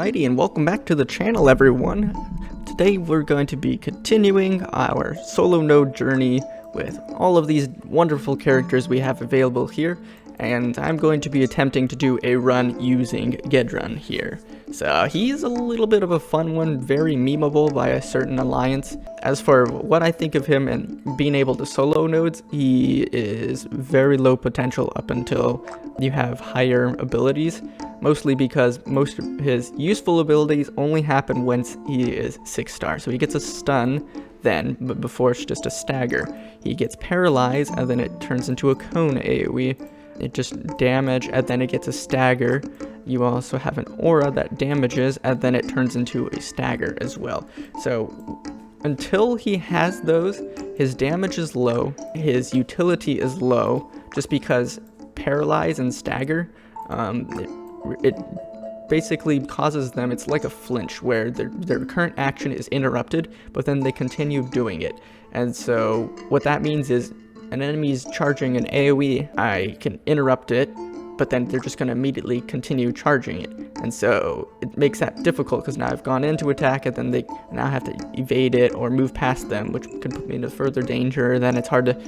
Alrighty, and welcome back to the channel, everyone. Today we're going to be continuing our solo node journey with all of these wonderful characters we have available here, and I'm going to be attempting to do a run using Gedran here. So he's a little bit of a fun one, very memeable by a certain alliance. As for what I think of him and being able to solo nodes, he is very low potential up until you have higher abilities, mostly because most of his useful abilities only happen once he is 6-star. So he gets a stun then, but before it's just a stagger. He gets paralyzed and then it turns into a cone AoE. It just damage and then it gets a stagger. You also have an aura that damages and then it turns into a stagger as well. So until he has those, his damage is low, his utility is low, just because paralyze and stagger, it basically causes them, it's like a flinch where their current action is interrupted, but then they continue doing it. And so what that means is an enemy's charging an AoE, I can interrupt it, but then they're just going to immediately continue charging it. And so it makes that difficult because now I've gone into attack and then they now have to evade it or move past them, which could put me into further danger. Then it's hard to,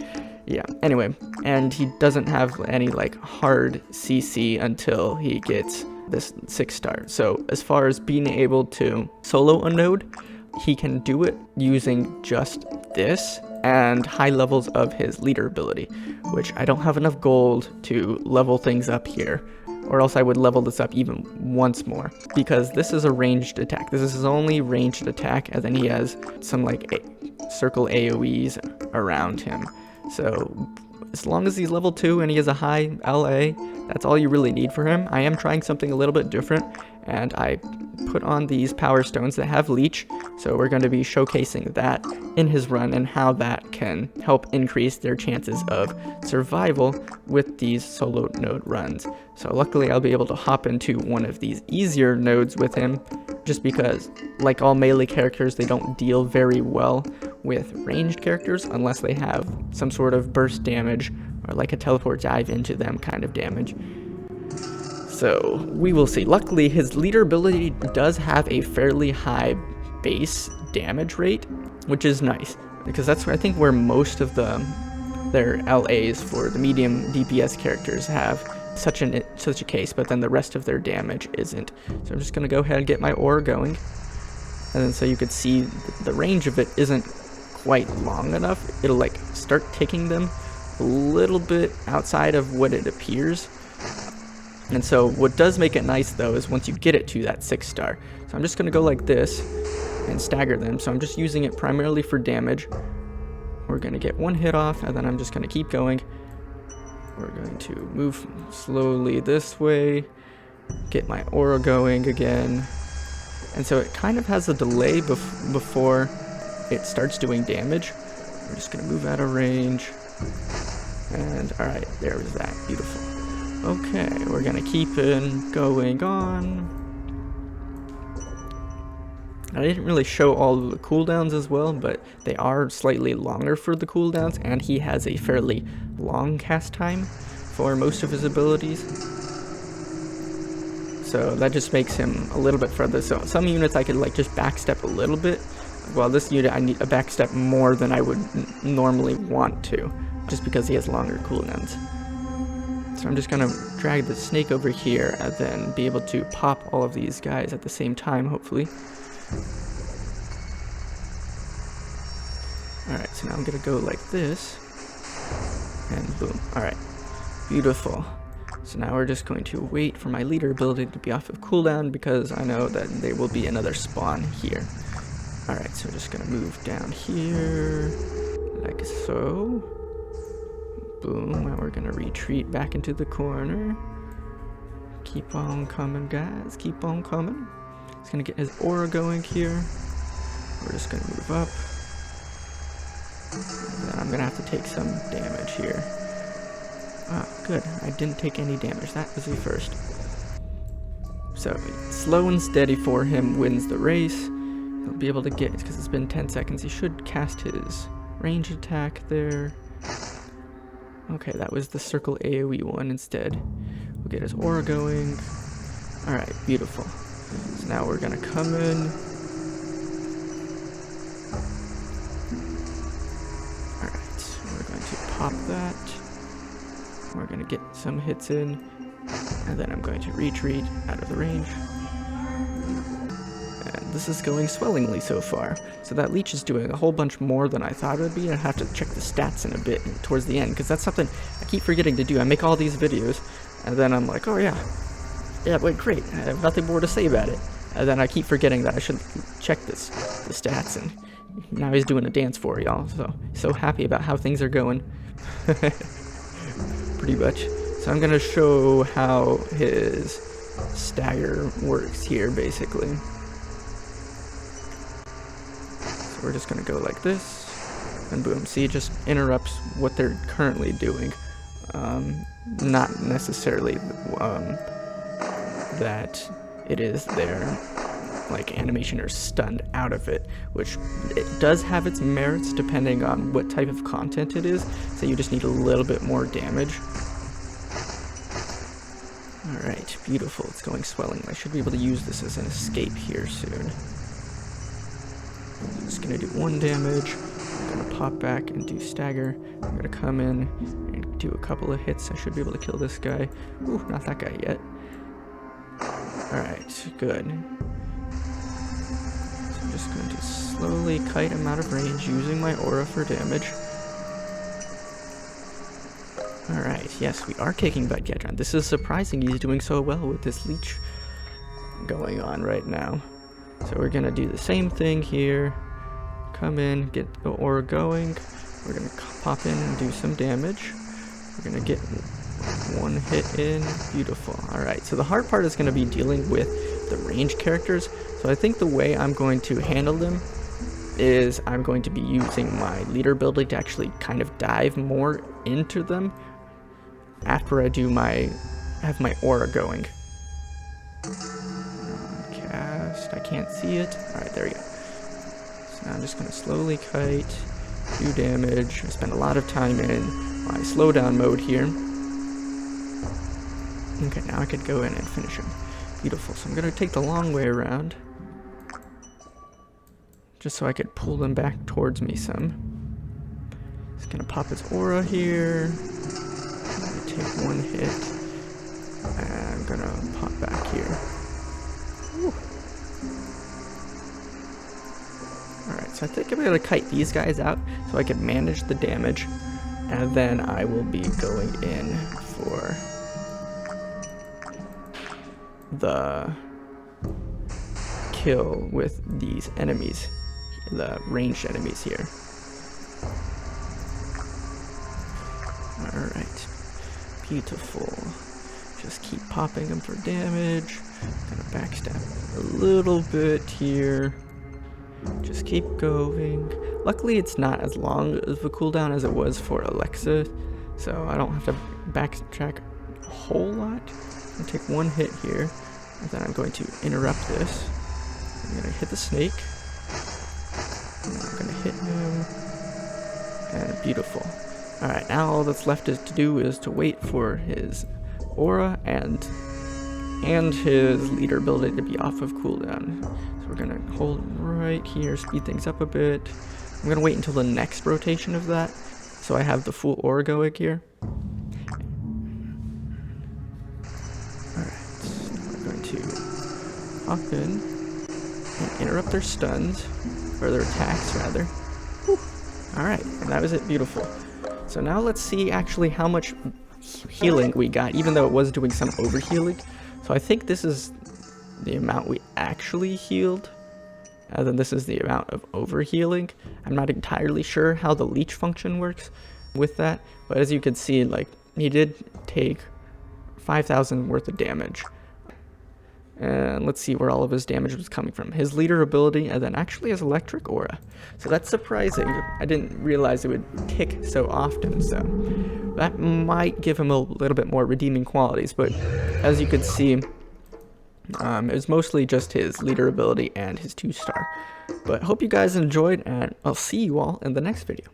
yeah, anyway. And he doesn't have any like hard CC until he gets this 6-star. So as far as being able to solo a node, he can do it using just this and high levels of his leader ability, which I don't have enough gold to level things up here, or else I would level this up even once more, because this is a ranged attack. This is his only ranged attack, and then he has some like circle AoEs around him. So as long as he's level 2 and he has a high LA, that's all you really need for him. I am trying something a little bit different, and I put on these power stones that have leech, so we're going to be showcasing that in his run and how that can help increase their chances of survival with these solo node runs. So luckily I'll be able to hop into one of these easier nodes with him, just because like all melee characters, they don't deal very well with ranged characters unless they have some sort of burst damage or like a teleport dive into them kind of damage. So we will see. Luckily his leader ability does have a fairly high base damage rate, which is nice, because that's I think where most of their LAs for the medium DPS characters have such a case, but then the rest of their damage isn't. So I'm just gonna go ahead and get my aura going, and then so you could see the range of it isn't quite long enough. It'll like start taking them a little bit outside of what it appears. And so what does make it nice though is once you get it to that 6-star. So I'm just going to go like this and stagger them. So I'm just using it primarily for damage. We're going to get one hit off and then I'm just going to keep going. We're going to move slowly this way, get my aura going again. And so it kind of has a delay before it starts doing damage. I'm just going to move out of range. And alright, there was that. Beautiful. Okay, we're gonna keep it going on. I didn't really show all of the cooldowns as well, but they are slightly longer for the cooldowns, and he has a fairly long cast time for most of his abilities. So that just makes him a little bit further. So some units I could like just backstep a little bit, while this unit I need a backstep more than I would normally want to, just because he has longer cooldowns. So I'm just going to drag the snake over here and then be able to pop all of these guys at the same time, hopefully. Alright, so now I'm going to go like this. And boom. Alright. Beautiful. So now we're just going to wait for my leader ability to be off of cooldown, because I know that there will be another spawn here. Alright, so we're just going to move down here, like so. Boom, and we're gonna retreat back into the corner. Keep on coming, guys, keep on coming. He's gonna get his aura going here. We're just gonna move up. And then I'm gonna have to take some damage here. Ah, good, I didn't take any damage, that was the first. So, slow and steady for him wins the race. He'll be able to get, because it's been 10 seconds, he should cast his range attack there. Okay, that was the circle AoE one instead. We'll get his aura going. Alright, beautiful. So now we're gonna come in. Alright, so we're going to pop that. We're gonna get some hits in, and then I'm going to retreat out of the range. And this is going swellingly so far. So that leech is doing a whole bunch more than I thought it would be. I have to check the stats in a bit towards the end, because that's something I keep forgetting to do. I make all these videos, and then I'm like, oh yeah, wait, great, I have nothing more to say about it. And then I keep forgetting that I should check the stats, and now he's doing a dance for y'all. So happy about how things are going. Pretty much. So I'm gonna show how his stagger works here, basically. So we're just gonna go like this, and boom. See, it just interrupts what they're currently doing. Not necessarily that it is their like animation or stunned out of it, which it does have its merits depending on what type of content it is. So you just need a little bit more damage. Alright, beautiful. It's going swelling. I should be able to use this as an escape here soon. I'm just gonna do 1 damage. I'm gonna pop back and do stagger. I'm gonna come in and do a couple of hits. I should be able to kill this guy. Ooh, not that guy yet. Alright, good. So I'm just going to slowly kite him out of range using my aura for damage. Alright, yes, we are taking back Gedran. This is surprising he's doing so well with this leech going on right now. So we're gonna do the same thing here. Come in, get the aura going. We're gonna pop in and do some damage. We're gonna get 1 hit in. Beautiful. Alright, so the hard part is gonna be dealing with the range characters. So I think the way I'm going to handle them is I'm going to be using my leader ability to actually kind of dive more into them after I do have my aura going. Cast, I can't see it. Alright, there we go. So now I'm just gonna slowly kite, do damage. I spend a lot of time in my slowdown mode here. Okay, now I could go in and finish him. Beautiful. So I'm gonna take the long way around, just so I could pull them back towards me some. Just gonna pop his aura here. Take 1 hit. And I'm gonna pop back here. Alright, so I think I'm gonna kite these guys out so I can manage the damage. And then I will be going in for the kill with these enemies, the ranged enemies here. Alright, beautiful. Just keep popping them for damage. Gonna backstab a little bit here. Just keep going. Luckily it's not as long of a cooldown as it was for Alexa, so I don't have to backtrack a whole lot. I'm gonna take 1 hit here, and then I'm going to interrupt this. I'm gonna hit the snake, and I'm gonna hit him, and beautiful. Alright, now all that's left to do is to wait for his aura and his leader ability to be off of cooldown. So we're gonna hold right here, speed things up a bit. I'm gonna wait until the next rotation of that, so I have the full aura going here. Alright, so we're going to hop in and interrupt their stuns, or their attacks rather. Alright, and that was it. Beautiful. So now let's see actually how much healing we got, even though it was doing some overhealing. So I think this is the amount we actually healed, and then this is the amount of overhealing. I'm not entirely sure how the leech function works with that, but as you can see, like, he did take 5,000 worth of damage. And let's see where all of his damage was coming from. His leader ability, and then actually his electric aura. So that's surprising. I didn't realize it would tick so often, so that might give him a little bit more redeeming qualities. But as you could see, it was mostly just his leader ability and his 2-star. But hope you guys enjoyed, and I'll see you all in the next video.